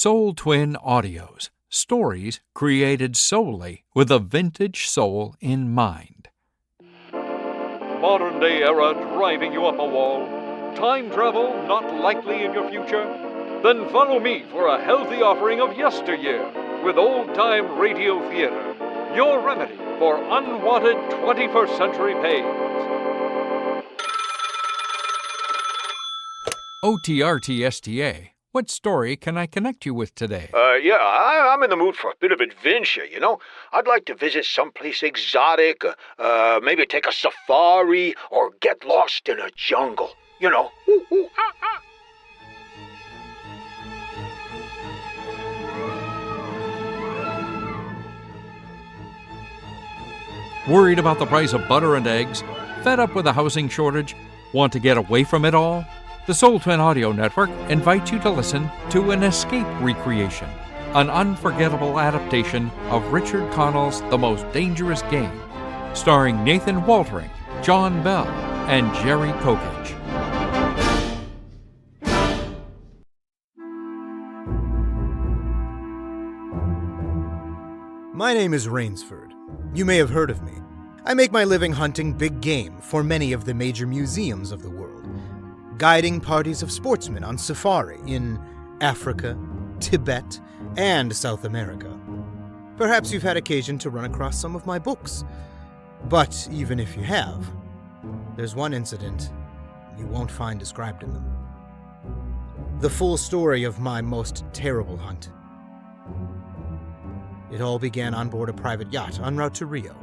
Soul Twin Audios, stories created solely with a vintage soul in mind. Modern day era driving you up a wall? Time travel not likely in your future? Then follow me for a healthy offering of yesteryear with old-time radio theater, your remedy for unwanted 21st century pains. OTRT STA, what story can I connect you with today? I'm in the mood for a bit of adventure, you know. I'd like to visit someplace exotic, maybe take a safari, or get lost in a jungle, you know. Ooh, ooh, ah, ah. Worried about the price of butter and eggs? Fed up with a housing shortage? Want to get away from it all? The Soul Twin Audio Network invites you to listen to An Escape Recreation, an unforgettable adaptation of Richard Connell's The Most Dangerous Game, starring Nathan Woltering, John Bell, and Jerry Kokich. My name is Rainsford. You may have heard of me. I make my living hunting big game for many of the major museums of the world, guiding parties of sportsmen on safari in Africa, Tibet, and South America. Perhaps you've had occasion to run across some of my books. But even if you have, there's one incident you won't find described in them. The full story of my most terrible hunt. It all began on board a private yacht en route to Rio.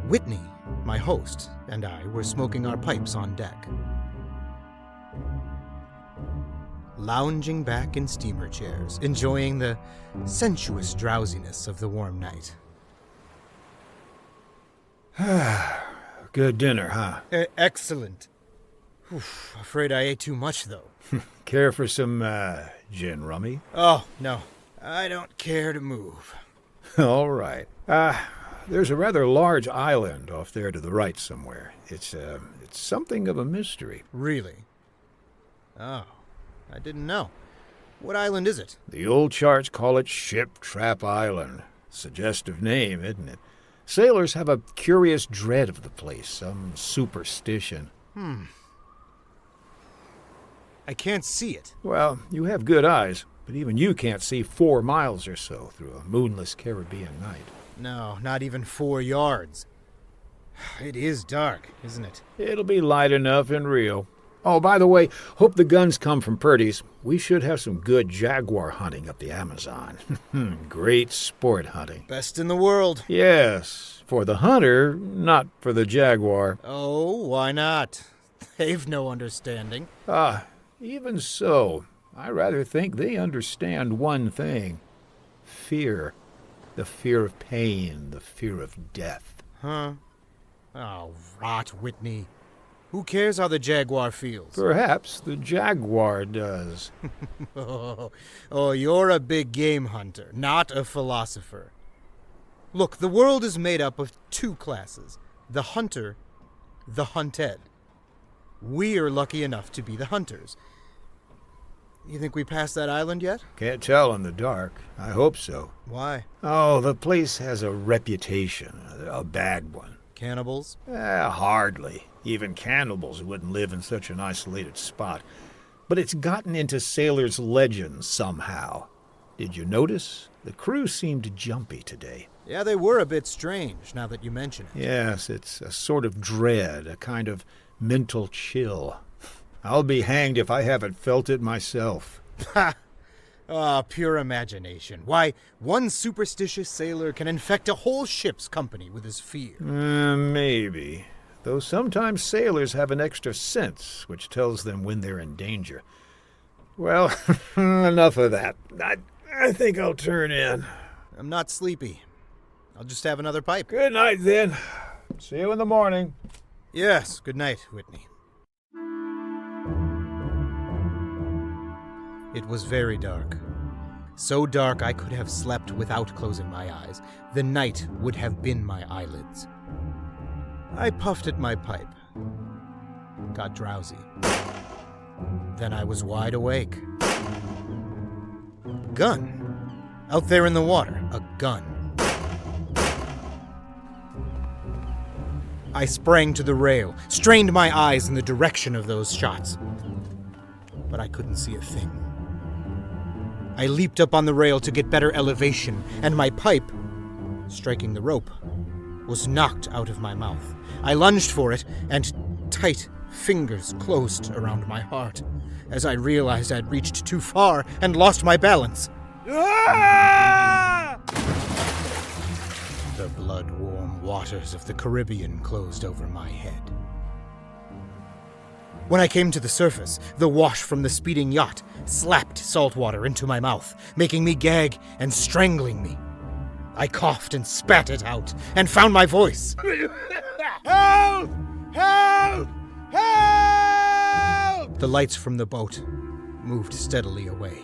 Whitney, my host, and I were smoking our pipes on deck, lounging back in steamer chairs, enjoying the sensuous drowsiness of the warm night. Good dinner, huh? Excellent. Afraid I ate too much, though. Care for some, gin rummy? Oh, no. I don't care to move. All right. There's a rather large island off there to the right somewhere. It's something of a mystery. Really? Oh, I didn't know. What island is it? The old charts call it Ship Trap Island. Suggestive name, isn't it? Sailors have a curious dread of the place, some superstition. I can't see it. Well, you have good eyes, but even you can't see 4 miles or so through a moonless Caribbean night. No, not even 4 yards. It is dark, isn't it? It'll be light enough in Rio. Oh, by the way, hope the guns come from Purdy's. We should have some good jaguar hunting up the Amazon. Great sport hunting. Best in the world. Yes, for the hunter, not for the jaguar. Oh, why not? They've no understanding. Even so, I rather think they understand one thing. Fear. The fear of pain, the fear of death. Huh? Oh, rot, Whitney. Who cares how the jaguar feels? Perhaps the jaguar does. Oh, you're a big game hunter, not a philosopher. Look, the world is made up of 2 classes. The hunter, the hunted. We're lucky enough to be the hunters. You think we passed that island yet? Can't tell in the dark. I hope so. Why? Oh, the place has a reputation, a bad one. Cannibals? Hardly. Even cannibals wouldn't live in such an isolated spot. But it's gotten into sailors' legends somehow. Did you notice? The crew seemed jumpy today. Yeah, they were a bit strange, now that you mention it. Yes, it's a sort of dread, a kind of mental chill. I'll be hanged if I haven't felt it myself. Ha! Pure imagination. Why, one superstitious sailor can infect a whole ship's company with his fear. Maybe. Though sometimes sailors have an extra sense, which tells them when they're in danger. Well, enough of that. I think I'll turn in. I'm not sleepy. I'll just have another pipe. Good night, then. See you in the morning. Yes, good night, Whitney. It was very dark. So dark I could have slept without closing my eyes. The night would have been my eyelids. I puffed at my pipe. Got drowsy. Then I was wide awake. gun. Out there in the water, a gun. I sprang to the rail, strained my eyes in the direction of those shots. But I couldn't see a thing. I leaped up on the rail to get better elevation, and my pipe, striking the rope, was knocked out of my mouth. I lunged for it, and tight fingers closed around my heart as I realized I'd reached too far and lost my balance. Ah! The blood-warm waters of the Caribbean closed over my head. When I came to the surface, the wash from the speeding yacht slapped salt water into my mouth, making me gag and strangling me. I coughed and spat it out, and found my voice. Help! Help! Help! The lights from the boat moved steadily away.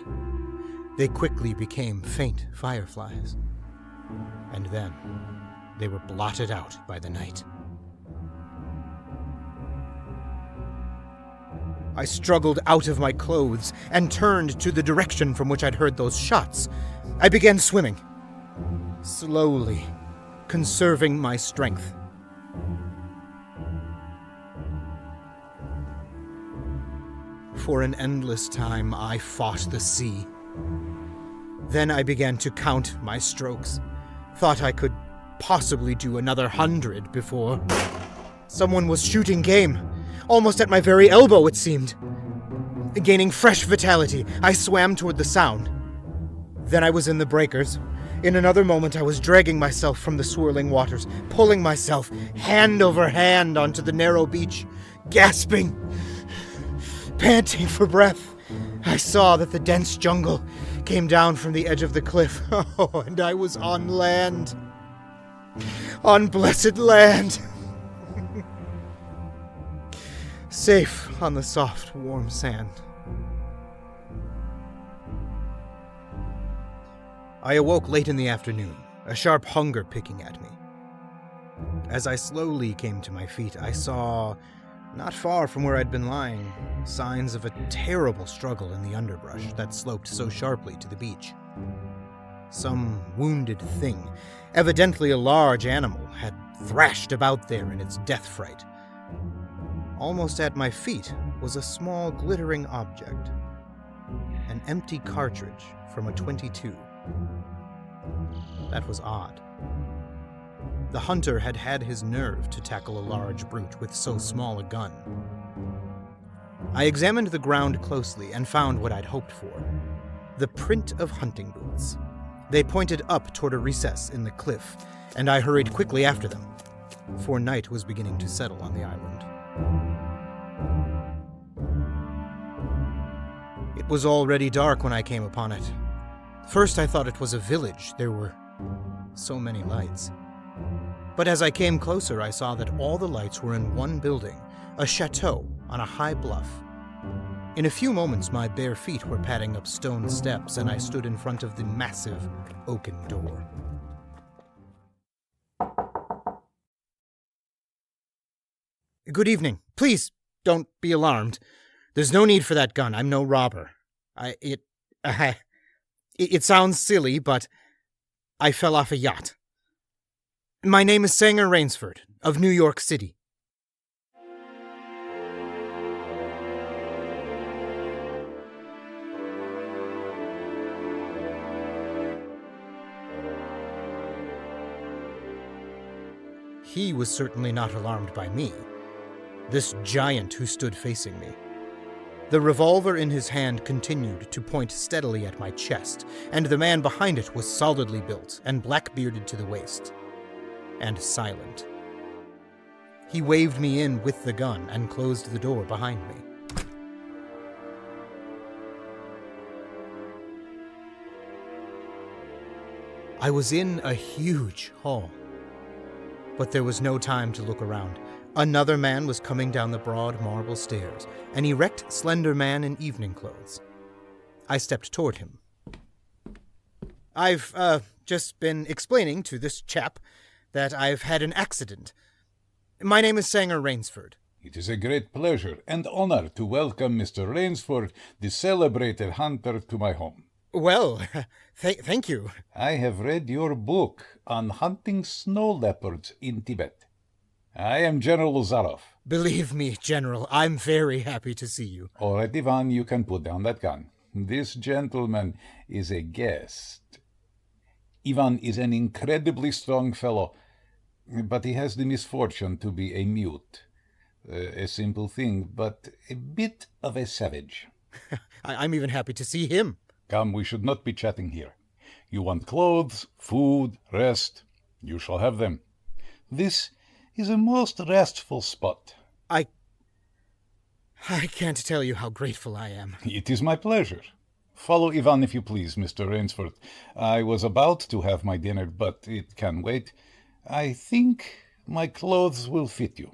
They quickly became faint fireflies. And then they were blotted out by the night. I struggled out of my clothes and turned to the direction from which I'd heard those shots. I began swimming, slowly, conserving my strength. For an endless time, I fought the sea. Then I began to count my strokes. Thought I could possibly do another 100 before someone was shooting game, almost at my very elbow, it seemed. Gaining fresh vitality, I swam toward the sound. Then I was in the breakers. In another moment, I was dragging myself from the swirling waters, pulling myself hand over hand onto the narrow beach, gasping, panting for breath. I saw that the dense jungle came down from the edge of the cliff. Oh, and I was on land. On blessed land. Safe on the soft, warm sand. I awoke late in the afternoon, a sharp hunger picking at me. As I slowly came to my feet, I saw, not far from where I'd been lying, signs of a terrible struggle in the underbrush that sloped so sharply to the beach. Some wounded thing, evidently a large animal, had thrashed about there in its death fright. Almost at my feet was a small glittering object, an empty cartridge from a .22. That was odd. The hunter had had his nerve to tackle a large brute with so small a gun. I examined the ground closely and found what I'd hoped for. The print of hunting boots. They pointed up toward a recess in the cliff, and I hurried quickly after them, for night was beginning to settle on the island. It was already dark when I came upon it. First I thought it was a village. There were so many lights. But as I came closer, I saw that all the lights were in one building, a chateau on a high bluff. In a few moments, my bare feet were padding up stone steps, and I stood in front of the massive oaken door. Good evening. Please, don't be alarmed. There's no need for that gun. I'm no robber. It sounds silly, but I fell off a yacht. My name is Sanger Rainsford, of New York City. He was certainly not alarmed by me, this giant who stood facing me. The revolver in his hand continued to point steadily at my chest, and the man behind it was solidly built and black-bearded to the waist, and silent. He waved me in with the gun and closed the door behind me. I was in a huge hall, but there was no time to look around. Another man was coming down the broad marble stairs, an erect, slender man in evening clothes. I stepped toward him. I've, just been explaining to this chap that I've had an accident. My name is Sanger Rainsford. It is a great pleasure and honor to welcome Mr. Rainsford, the celebrated hunter, to my home. Well, thank you. I have read your book on hunting snow leopards in Tibet. I am General Zaroff. Believe me, General, I'm very happy to see you. All right, Ivan, you can put down that gun. This gentleman is a guest. Ivan is an incredibly strong fellow, but he has the misfortune to be a mute. A simple thing, but a bit of a savage. I'm even happy to see him. Come, we should not be chatting here. You want clothes, food, rest. You shall have them. This is a most restful spot. I can't tell you how grateful I am. It is my pleasure. Follow Ivan, if you please, Mr. Rainsford. I was about to have my dinner, but it can wait. I think my clothes will fit you.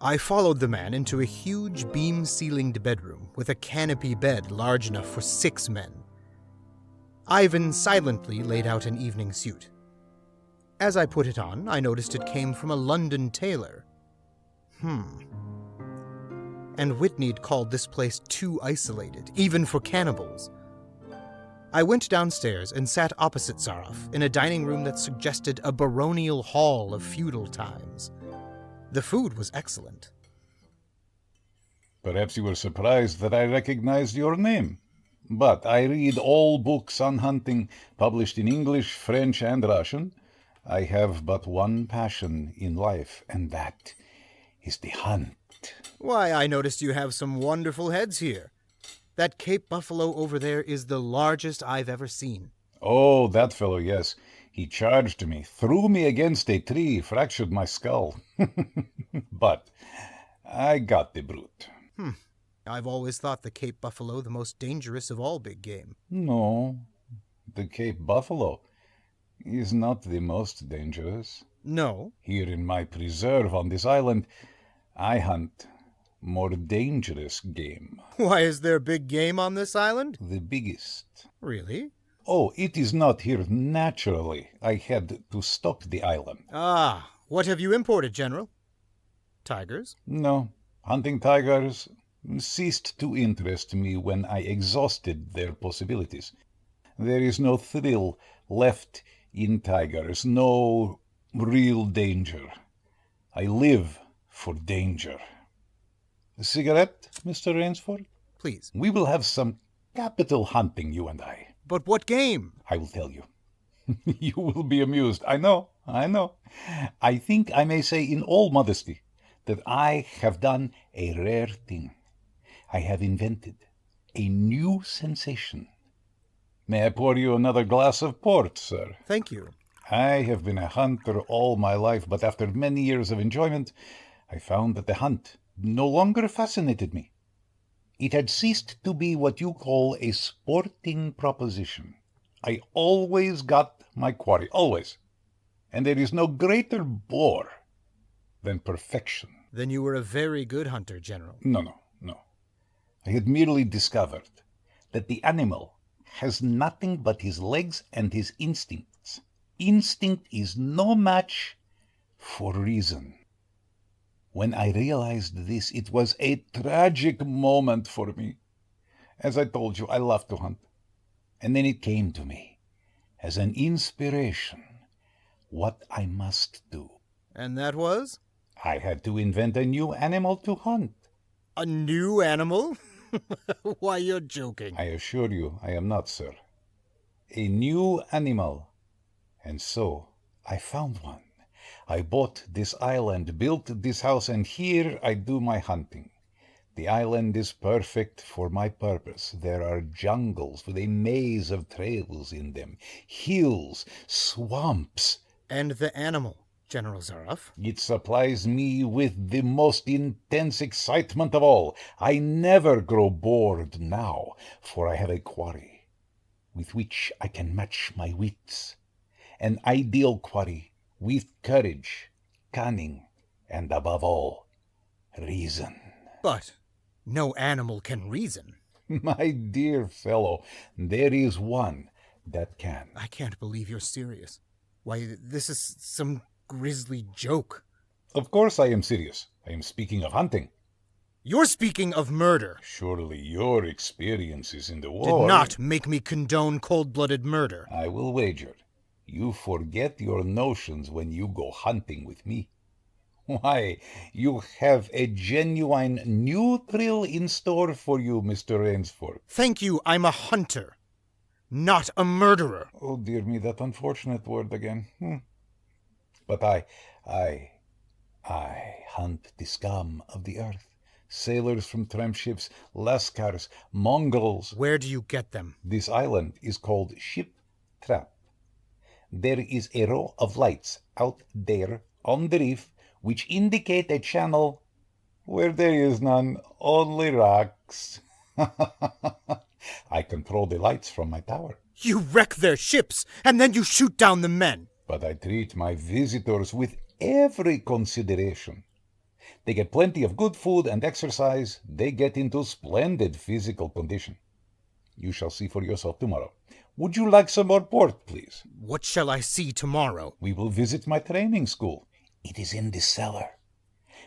I followed the man into a huge beam-ceilinged bedroom with a canopy bed large enough for 6 men. Ivan silently laid out an evening suit. As I put it on, I noticed it came from a London tailor. And Whitney'd called this place too isolated, even for cannibals. I went downstairs and sat opposite Zaroff in a dining room that suggested a baronial hall of feudal times. The food was excellent. Perhaps you were surprised that I recognized your name. But I read all books on hunting, published in English, French, and Russian. I have but one passion in life, and that is the hunt. Why, I noticed you have some wonderful heads here. That Cape buffalo over there is the largest I've ever seen. Oh, that fellow, yes. He charged me, threw me against a tree, fractured my skull. But I got the brute. I've always thought the Cape buffalo the most dangerous of all big game. No, the Cape buffalo is not the most dangerous. No? Here in my preserve on this island, I hunt more dangerous game. Why, is there big game on this island? The biggest. Really? Oh, it is not here naturally. I had to stock the island. Ah, what have you imported, General? Tigers? No, hunting tigers ceased to interest me when I exhausted their possibilities. There is no thrill left in tigers, no real danger. I live for danger. A cigarette, Mr. Rainsford? Please. We will have some capital hunting, you and I. But what game? I will tell you. You will be amused. I know. I think I may say in all modesty that I have done a rare thing. I have invented a new sensation. May I pour you another glass of port, sir? Thank you. I have been a hunter all my life, but after many years of enjoyment, I found that the hunt no longer fascinated me. It had ceased to be what you call a sporting proposition. I always got my quarry, always. And there is no greater bore than perfection. Then you were a very good hunter, General. No. I had merely discovered that the animal has nothing but his legs and his instincts. Instinct is no match for reason. When I realized this, it was a tragic moment for me. As I told you, I love to hunt. And then it came to me, as an inspiration, what I must do. And that was? I had to invent a new animal to hunt. A new animal? Why, you're joking. I assure you, I am not, sir. A new animal. And so, I found one. I bought this island, built this house, and here I do my hunting. The island is perfect for my purpose. There are jungles with a maze of trails in them, hills, swamps. And the animal, General Zaroff? It supplies me with the most intense excitement of all. I never grow bored now, for I have a quarry with which I can match my wits. An ideal quarry with courage, cunning, and above all, reason. But no animal can reason. My dear fellow, there is one that can. I can't believe you're serious. Why, this is some grisly joke. Of course I am serious. I am speaking of hunting. You're speaking of murder. Surely your experiences in the Did war... not make me condone cold-blooded murder. I will wager you forget your notions when you go hunting with me. Why, you have a genuine new thrill in store for you, Mr. Rainsford. Thank you, I'm a hunter, not a murderer. Oh, dear me, that unfortunate word again. But I hunt the scum of the earth. Sailors from tramp ships, lascars, Mongols. Where do you get them? This island is called Ship Trap. There is a row of lights out there on the reef which indicate a channel where there is none, only rocks. I control the lights from my tower. You wreck their ships, and then you shoot down the men. But I treat my visitors with every consideration. They get plenty of good food and exercise. They get into splendid physical condition. You shall see for yourself tomorrow. Would you like some more port, please? What shall I see tomorrow? We will visit my training school. It is in the cellar.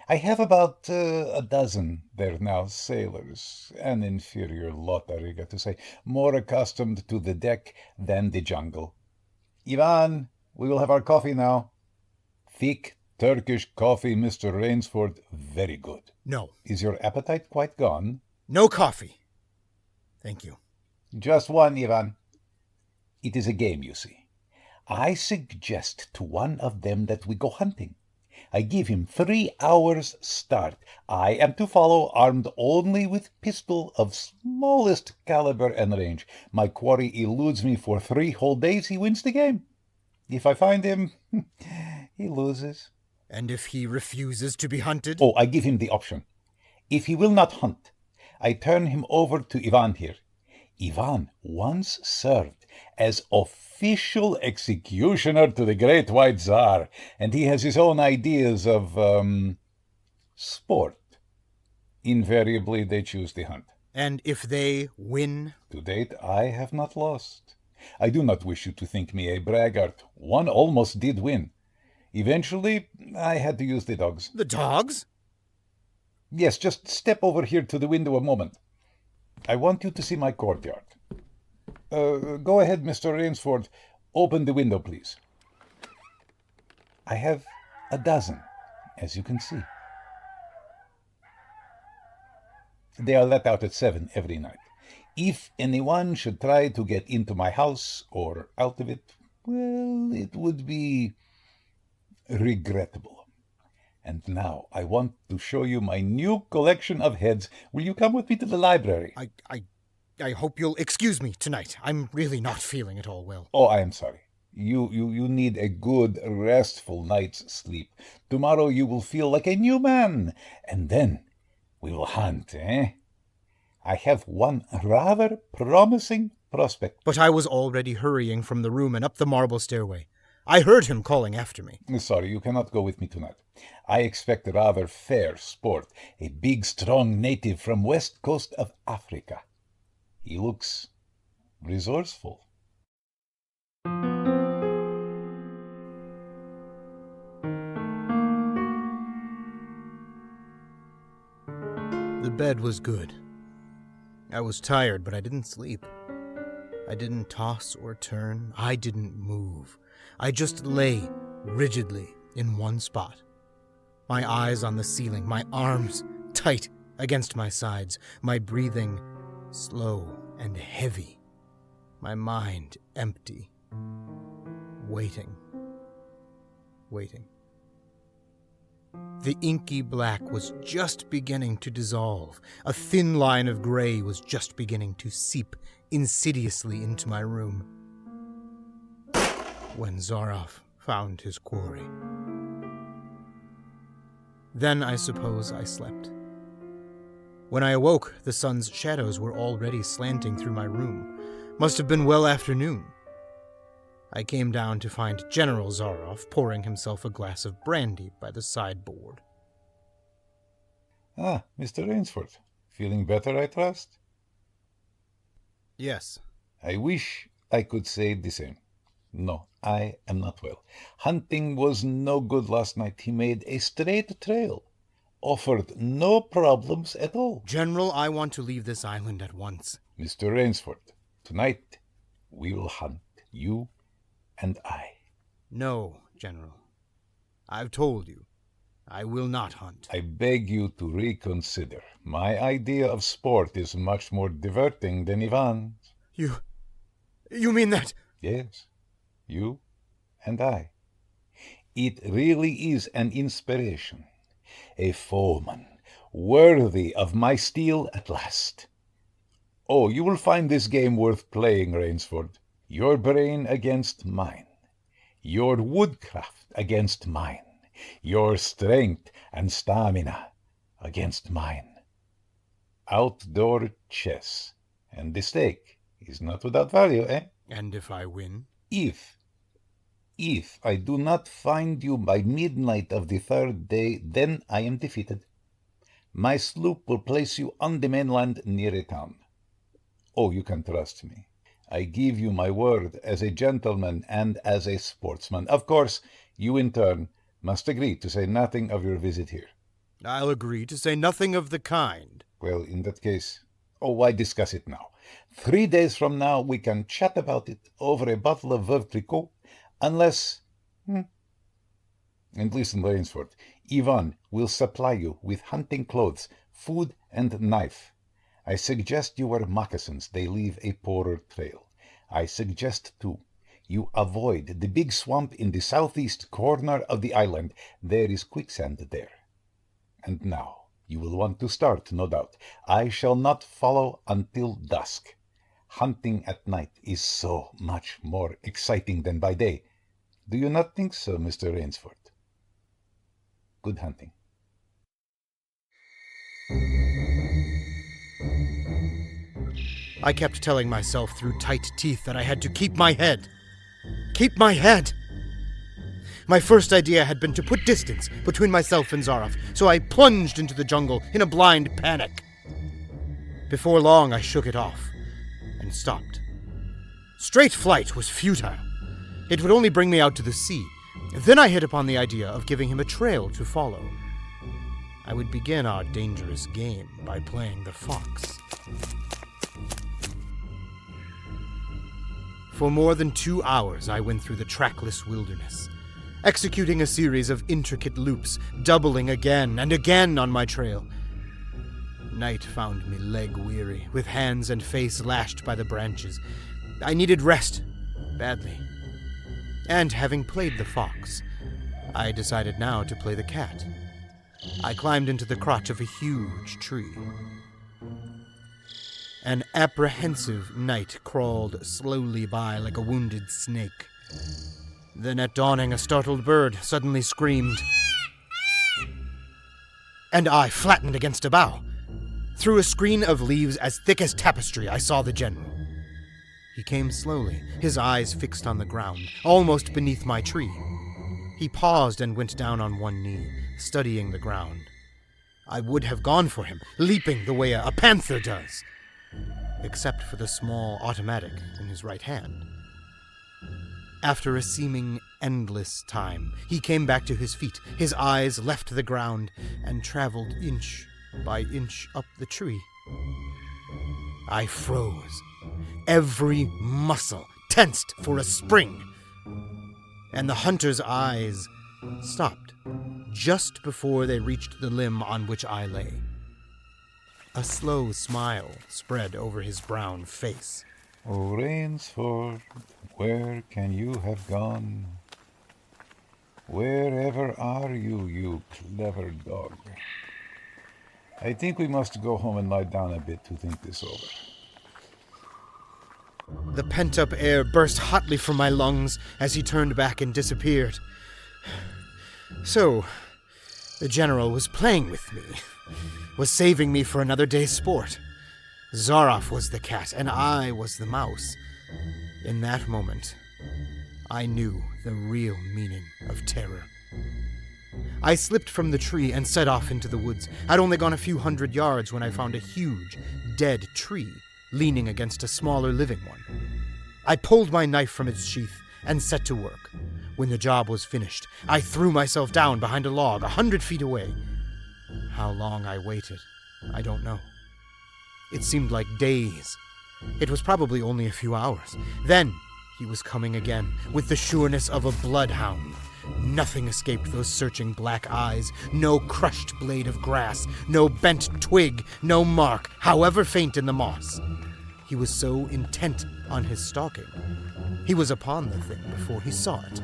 I have about a dozen there now, sailors. An inferior lot, I regret to say, more accustomed to the deck than the jungle. Ivan, we will have our coffee now. Thick Turkish coffee, Mr. Rainsford, very good. No. Is your appetite quite gone? No coffee. Thank you. Just one, Ivan. It is a game, you see. I suggest to one of them that we go hunting. I give him 3 hours start. I am to follow, armed only with pistol of smallest caliber and range. My quarry eludes me for 3 whole days. He wins the game. If I find him, he loses. And if he refuses to be hunted? Oh, I give him the option. If he will not hunt, I turn him over to Ivan here. Ivan once served as official executioner to the Great White Tsar, and he has his own ideas of, sport. Invariably, they choose the hunt. And if they win? To date, I have not lost. I do not wish you to think me a braggart. One almost did win. Eventually, I had to use the dogs. The dogs? Yes, just step over here to the window a moment. I want you to see my courtyard. Go ahead, Mr. Rainsford. Open the window, please. I have a dozen, as you can see. They are let out at 7 every night. If anyone should try to get into my house or out of it, well, it would be regrettable. And now I want to show you my new collection of heads. Will you come with me to the library? I hope you'll excuse me tonight. I'm really not feeling at all well. Oh, I am sorry. You need a good, restful night's sleep. Tomorrow you will feel like a new man. And then we will hunt, eh? I have one rather promising prospect. But I was already hurrying from the room and up the marble stairway. I heard him calling after me. Sorry, you cannot go with me tonight. I expect rather fair sport. A big, strong native from west coast of Africa. He looks resourceful. The bed was good. I was tired, but I didn't sleep. I didn't toss or turn. I didn't move. I just lay rigidly in one spot. My eyes on the ceiling, my arms tight against my sides, my breathing slow and heavy, my mind empty, waiting. The inky black was just beginning to dissolve. A thin line of gray was just beginning to seep insidiously into my room. When Zaroff found his quarry. Then I suppose I slept. When I awoke, the sun's shadows were already slanting through my room. Must have been well afternoon. I came down to find General Zaroff pouring himself a glass of brandy by the sideboard. Ah, Mr. Rainsford. Feeling better, I trust? Yes. I wish I could say the same. No, I am not well. Hunting was no good last night. He made a straight trail. offered no problems at all. General, I want to leave this island at once. Mr. Rainsford, tonight we will hunt, you and I. No, General. I've told you. I will not hunt. I beg you to reconsider. My idea of sport is much more diverting than Ivan's. You mean that? Yes, you and I. It really is an inspiration. A foeman, worthy of my steel at last. Oh, you will find this game worth playing, Rainsford. Your brain against mine. Your woodcraft against mine. Your strength and stamina against mine. Outdoor chess. And the stake is not without value, eh? And if I win? If I do not find you by midnight of the third day, then I am defeated. My sloop will place you on the mainland near a town. Oh, you can trust me. I give you my word as a gentleman and as a sportsman. Of course, you in turn must agree to say nothing of your visit here. I'll agree to say nothing of the kind. Well, in that case, why discuss it now? 3 days from now we can chat about it over a bottle of Veuve Clicquot, unless... And listen, Rainsford, Ivan will supply you with hunting clothes, food, and knife. I suggest you wear moccasins. They leave a poorer trail. I suggest, too, you avoid the big swamp in the southeast corner of the island. There is quicksand there. And now, you will want to start, no doubt. I shall not follow until dusk. Hunting at night is so much more exciting than by day. Do you not think so, Mr. Rainsford? Good hunting. I kept telling myself through tight teeth that I had to keep my head. Keep my head! My first idea had been to put distance between myself and Zaroff, so I plunged into the jungle in a blind panic. Before long, I shook it off and stopped. Straight flight was futile. It would only bring me out to the sea. Then I hit upon the idea of giving him a trail to follow. I would begin our dangerous game by playing the fox. For more than 2 hours, I went through the trackless wilderness, executing a series of intricate loops, doubling again and again on my trail. Night found me leg-weary, with hands and face lashed by the branches. I needed rest, badly. And having played the fox, I decided now to play the cat. I climbed into the crotch of a huge tree. An apprehensive night crawled slowly by like a wounded snake. Then at dawning, a startled bird suddenly screamed. And I flattened against a bough. Through a screen of leaves as thick as tapestry, I saw the general. He came slowly, his eyes fixed on the ground, almost beneath my tree. He paused and went down on one knee, studying the ground. I would have gone for him, leaping the way a panther does, except for the small automatic in his right hand. After a seeming endless time, he came back to his feet. His eyes left the ground and traveled inch by inch up the tree. I froze, every muscle tensed for a spring, and the hunter's eyes stopped just before they reached the limb on which I lay. A slow smile spread over his brown face. Oh, Rainsford, where can you have gone? Wherever are you, you clever dog? I think we must go home and lie down a bit to think this over. The pent-up air burst hotly from my lungs as he turned back and disappeared. So, the general was playing with me, was saving me for another day's sport. Zaroff was the cat, and I was the mouse. In that moment, I knew the real meaning of terror. I slipped from the tree and set off into the woods. I'd only gone a few hundred yards when I found a huge, dead tree leaning against a smaller living one. I pulled my knife from its sheath and set to work. When the job was finished, I threw myself down behind a log 100 feet away. How long I waited, I don't know. It seemed like days. It was probably only a few hours. Then he was coming again, with the sureness of a bloodhound. Nothing escaped those searching black eyes. No crushed blade of grass, no bent twig, no mark, however faint in the moss. He was so intent on his stalking. He was upon the thing before he saw it,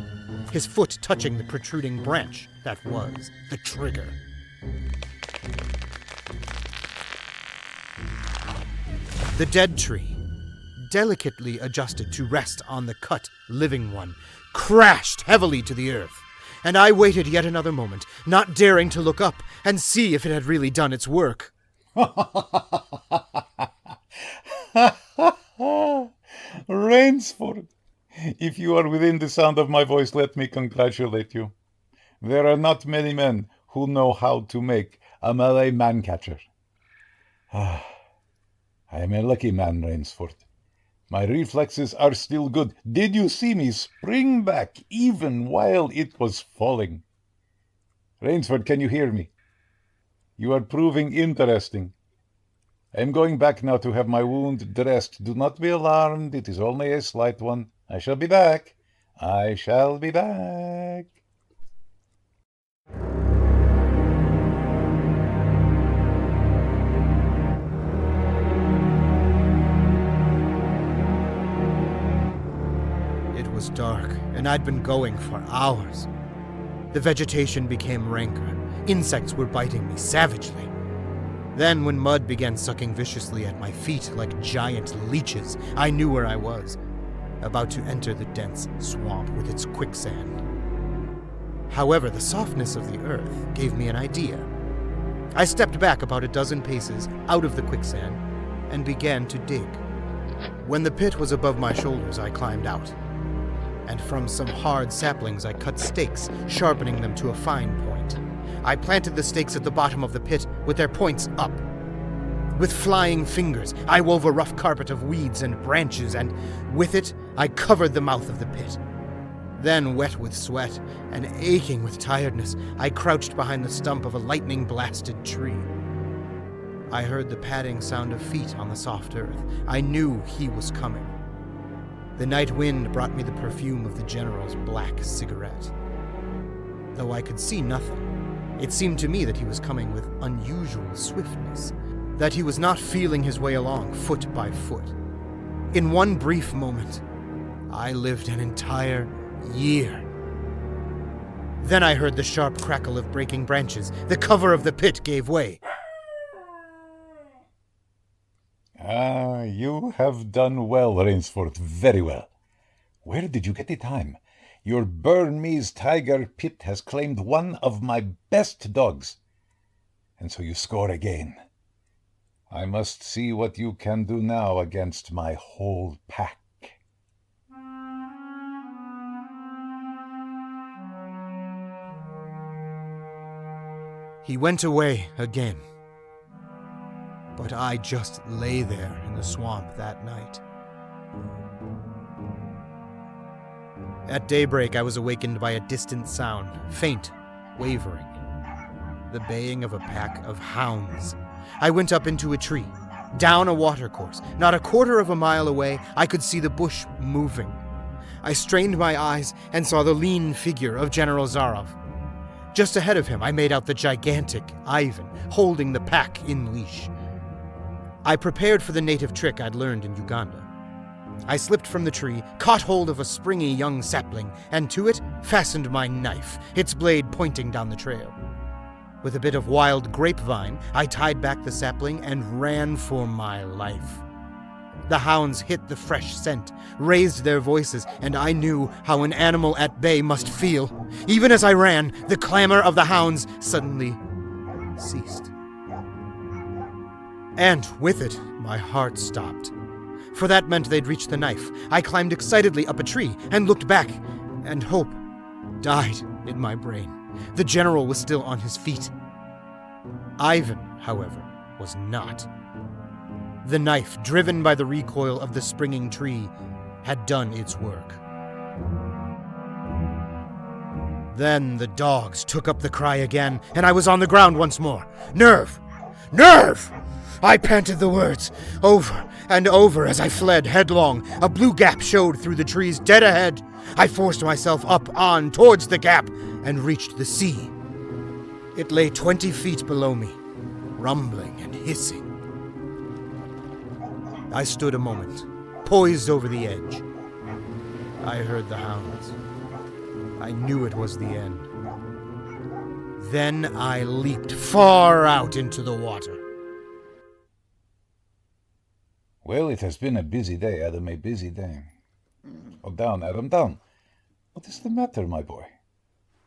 his foot touching the protruding branch that was the trigger. The dead tree, delicately adjusted to rest on the cut, living one, crashed heavily to the earth, and I waited yet another moment, not daring to look up and see if it had really done its work. Rainsford, if you are within the sound of my voice, let me congratulate you. There are not many men who know how to make a Malay man-catcher. I am a lucky man, Rainsford. My reflexes are still good. Did you see me spring back even while it was falling? Rainsford, can you hear me? You are proving interesting. I am going back now to have my wound dressed. Do not be alarmed. It is only a slight one. I shall be back. I shall be back. It was dark, and I'd been going for hours. The vegetation became ranker. Insects were biting me savagely. Then, when mud began sucking viciously at my feet like giant leeches, I knew where I was, about to enter the dense swamp with its quicksand. However, the softness of the earth gave me an idea. I stepped back about a dozen paces out of the quicksand and began to dig. When the pit was above my shoulders, I climbed out, and from some hard saplings I cut stakes, sharpening them to a fine point. I planted the stakes at the bottom of the pit with their points up. With flying fingers, I wove a rough carpet of weeds and branches, and with it, I covered the mouth of the pit. Then, wet with sweat and aching with tiredness, I crouched behind the stump of a lightning-blasted tree. I heard the padding sound of feet on the soft earth. I knew he was coming. The night wind brought me the perfume of the general's black cigarette. Though I could see nothing, it seemed to me that he was coming with unusual swiftness, that he was not feeling his way along foot by foot. In one brief moment, I lived an entire year. Then I heard the sharp crackle of breaking branches. The cover of the pit gave way. You have done well, Rainsford, very well. Where did you get the time? Your Burmese tiger Pit has claimed one of my best dogs. And so you score again. I must see what you can do now against my whole pack. He went away again. But I just lay there in the swamp that night. At daybreak, I was awakened by a distant sound, faint, wavering. The baying of a pack of hounds. I went up into a tree, down a watercourse. Not a quarter of a mile away, I could see the bush moving. I strained my eyes and saw the lean figure of General Zaroff. Just ahead of him, I made out the gigantic Ivan, holding the pack in leash. I prepared for the native trick I'd learned in Uganda. I slipped from the tree, caught hold of a springy young sapling, and to it fastened my knife, its blade pointing down the trail. With a bit of wild grapevine, I tied back the sapling and ran for my life. The hounds hit the fresh scent, raised their voices, and I knew how an animal at bay must feel. Even as I ran, the clamor of the hounds suddenly ceased. And with it, my heart stopped. For that meant they'd reached the knife. I climbed excitedly up a tree and looked back, and hope died in my brain. The general was still on his feet. Ivan, however, was not. The knife, driven by the recoil of the springing tree, had done its work. Then the dogs took up the cry again, and I was on the ground once more. Nerve! Nerve! I panted the words, over and over as I fled headlong. A blue gap showed through the trees dead ahead. I forced myself up on towards the gap and reached the sea. It lay 20 feet below me, rumbling and hissing. I stood a moment, poised over the edge. I heard the hounds. I knew it was the end. Then I leaped far out into the water. Well, it has been a busy day, Adam, a busy day. Oh, down, Adam, down. What is the matter, my boy?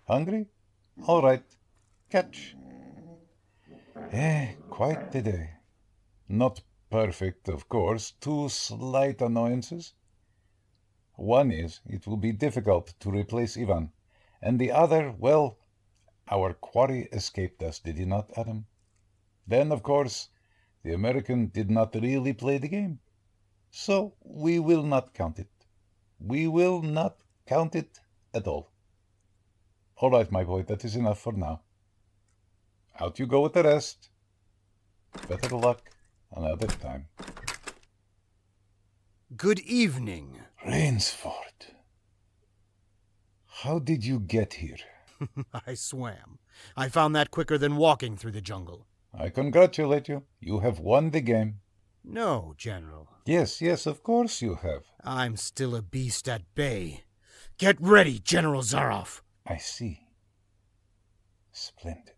Hungry? All right. Catch. Quite the day. Not perfect, of course. 2 slight annoyances. One is, it will be difficult to replace Ivan. And the other, well, our quarry escaped us, did he not, Adam? Then, of course, the American did not really play the game. So we will not count it. We will not count it at all. All right, my boy, that is enough for now. Out you go with the rest. Better luck another time. Good evening. Rainsford. How did you get here? I swam. I found that quicker than walking through the jungle. I congratulate you. You have won the game. No, General. Yes, of course you have. I'm still a beast at bay. Get ready, General Zaroff. I see. Splendid.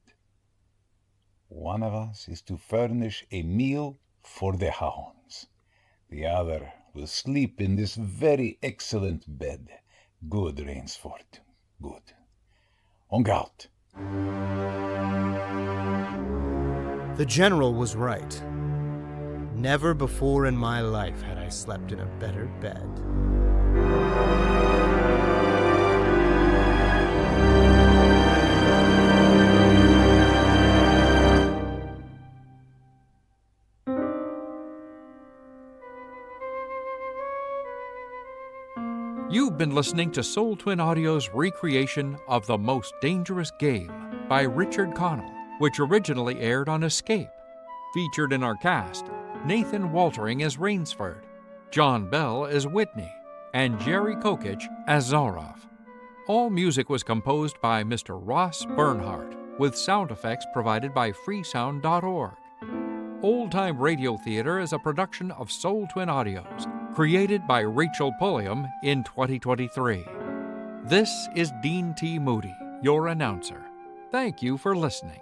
One of us is to furnish a meal for the hounds. The other will sleep in this very excellent bed. Good, Rainsford. Good. En garde. The General was right. Never before in my life had I slept in a better bed. You've been listening to Soul Twin Audio's recreation of The Most Dangerous Game by Richard Connell, which originally aired on Escape. Featured in our cast, Nathan Woltering as Rainsford, John Bell as Whitney, and Jerry Kokich as Zaroff. All music was composed by Mr. Ross Bernhardt, with sound effects provided by freesound.org. Old Time Radio Theater is a production of Soul Twin Audios, created by Rachel Pulliam in 2023. This is Dean T. Moody, your announcer. Thank you for listening.